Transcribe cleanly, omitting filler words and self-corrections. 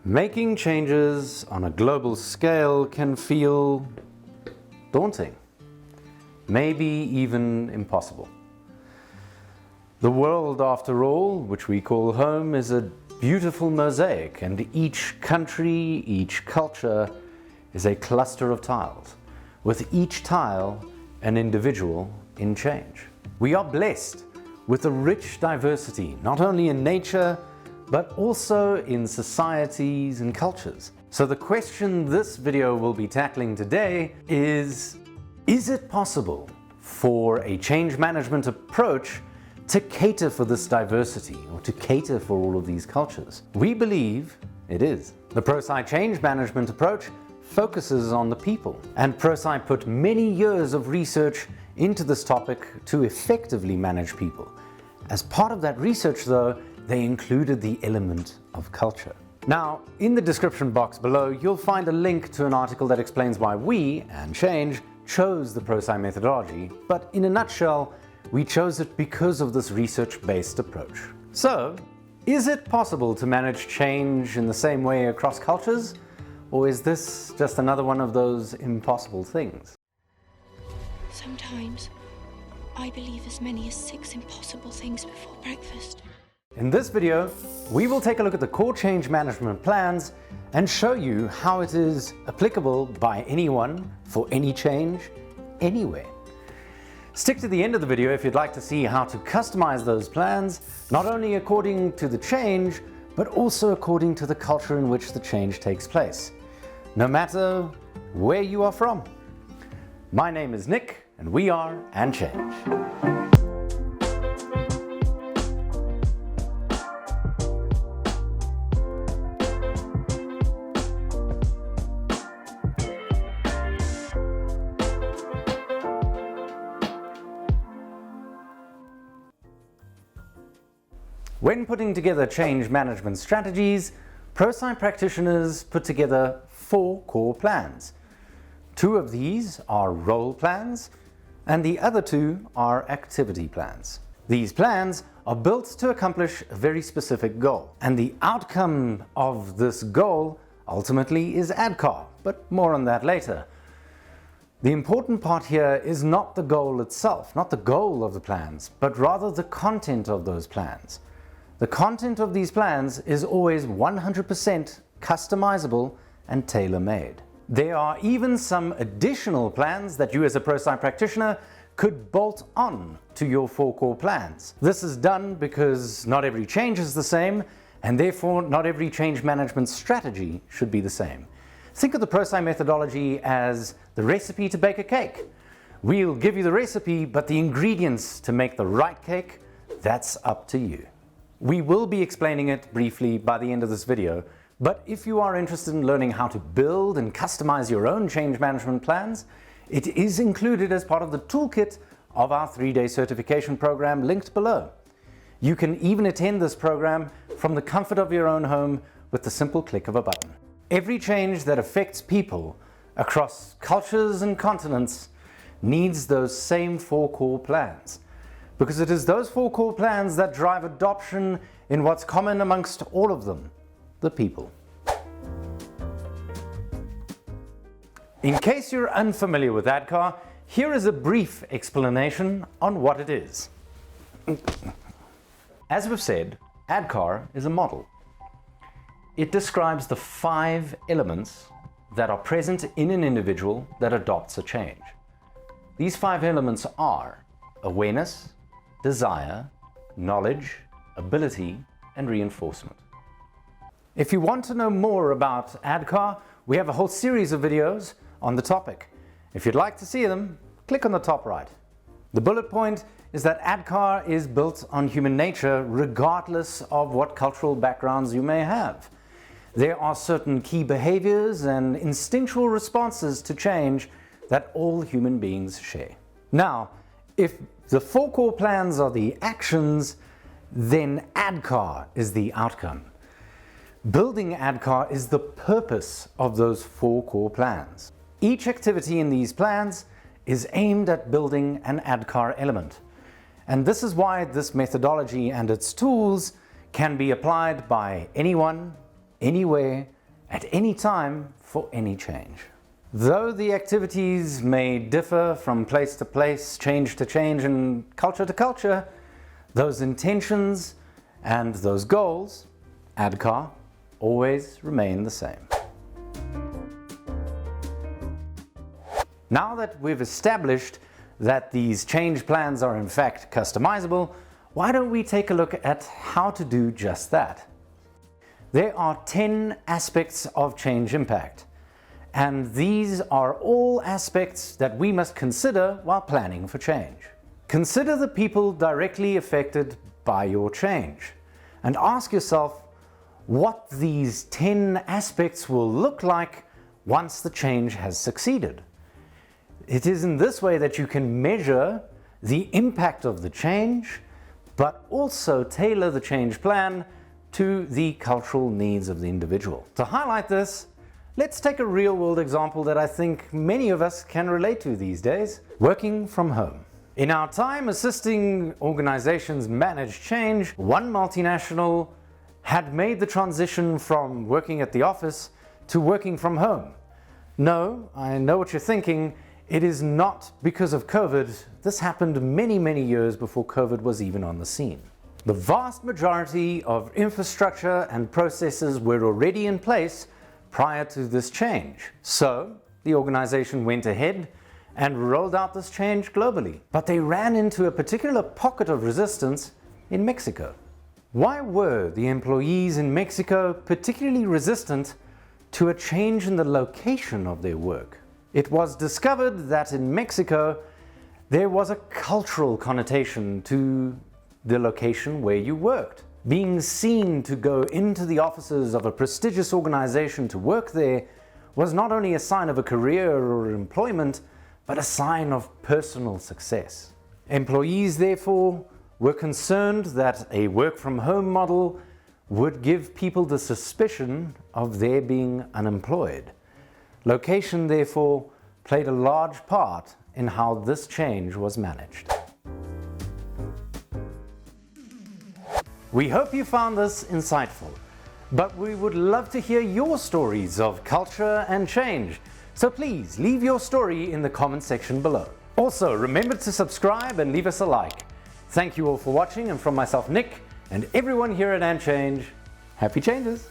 Making changes on a global scale can feel daunting, maybe even impossible. The world, after all, which we call home, is a beautiful mosaic, and each country, each culture is a cluster of tiles, with each tile an individual in change. We are blessed with a rich diversity, not only in nature, but also in societies and cultures. So the question this video will be tackling today is it possible for a change management approach to cater for this diversity, or to cater for all of these cultures? We believe it is. The ProSci change management approach focuses on the people, and ProSci put many years of research into this topic to effectively manage people. As part of that research, though, they included the element of culture. Now, in the description box below, you'll find a link to an article that explains why we, and Change, chose the ProSci methodology, but in a nutshell, we chose it because of this research-based approach. So, is it possible to manage change in the same way across cultures? Or is this just another one of those impossible things? Sometimes, I believe as many as 6 impossible things before breakfast. In this video, we will take a look at the core change management plans and show you how it is applicable by anyone for any change, anywhere. Stick to the end of the video if you'd like to see how to customize those plans, not only according to the change, but also according to the culture in which the change takes place, no matter where you are from. My name is Nick, and we are And Change. When putting together change management strategies, ProSci practitioners put together 4 core plans. 2 of these are role plans, and the other 2 are activity plans. These plans are built to accomplish a very specific goal, and the outcome of this goal ultimately is ADKAR, but more on that later. The important part here is not the goal itself, not the goal of the plans, but rather the content of those plans. The content of these plans is always 100% customizable and tailor-made. There are even some additional plans that you as a ProSci practitioner could bolt on to your 4 core plans. This is done because not every change is the same, and therefore not every change management strategy should be the same. Think of the ProSci methodology as the recipe to bake a cake. We'll give you the recipe, but the ingredients to make the right cake, that's up to you. We will be explaining it briefly by the end of this video, but if you are interested in learning how to build and customize your own change management plans, it is included as part of the toolkit of our 3-day certification program linked below. You can even attend this program from the comfort of your own home with the simple click of a button. Every change that affects people across cultures and continents needs those same 4 core plans, because it is those 4 core plans that drive adoption in what's common amongst all of them, the people. In case you're unfamiliar with ADKAR, here is a brief explanation on what it is. As we've said, ADKAR is a model. It describes the 5 elements that are present in an individual that adopts a change. These 5 elements are awareness, desire, knowledge, ability, and reinforcement. If you want to know more about ADKAR, we have a whole series of videos on the topic. If you'd like to see them, click on the top right. The bullet point is that ADKAR is built on human nature regardless of what cultural backgrounds you may have. There are certain key behaviors and instinctual responses to change that all human beings share. Now, if the 4 core plans are the actions, then ADKAR is the outcome. Building ADKAR is the purpose of those 4 core plans. Each activity in these plans is aimed at building an ADKAR element. And this is why this methodology and its tools can be applied by anyone, anywhere, at any time for any change. Though the activities may differ from place to place, change to change, and culture to culture, those intentions and those goals, ADKAR, always remain the same. Now that we've established that these change plans are in fact customizable, why don't we take a look at how to do just that? There are 10 aspects of change impact, and these are all aspects that we must consider while planning for change. Consider the people directly affected by your change, and ask yourself what these 10 aspects will look like once the change has succeeded. It is in this way that you can measure the impact of the change, but also tailor the change plan to the cultural needs of the individual. To highlight this, let's take a real-world example that I think many of us can relate to these days: working from home. In our time assisting organizations manage change, one multinational had made the transition from working at the office to working from home. No, I know what you're thinking. It is not because of COVID. This happened many years before COVID was even on the scene. The vast majority of infrastructure and processes were already in place prior to this change. So the organization went ahead and rolled out this change globally. But they ran into a particular pocket of resistance in Mexico. Why were the employees in Mexico particularly resistant to a change in the location of their work? It was discovered that in Mexico there was a cultural connotation to the location where you worked. Being seen to go into the offices of a prestigious organization to work there was not only a sign of a career or employment, but a sign of personal success. Employees, therefore, were concerned that a work-from-home model would give people the suspicion of their being unemployed. Location, therefore, played a large part in how this change was managed. We hope you found this insightful, but we would love to hear your stories of culture and change. So please leave your story in the comment section below. Also, remember to subscribe and leave us a like. Thank you all for watching, and from myself, Nick, and everyone here at AndChange, happy changes!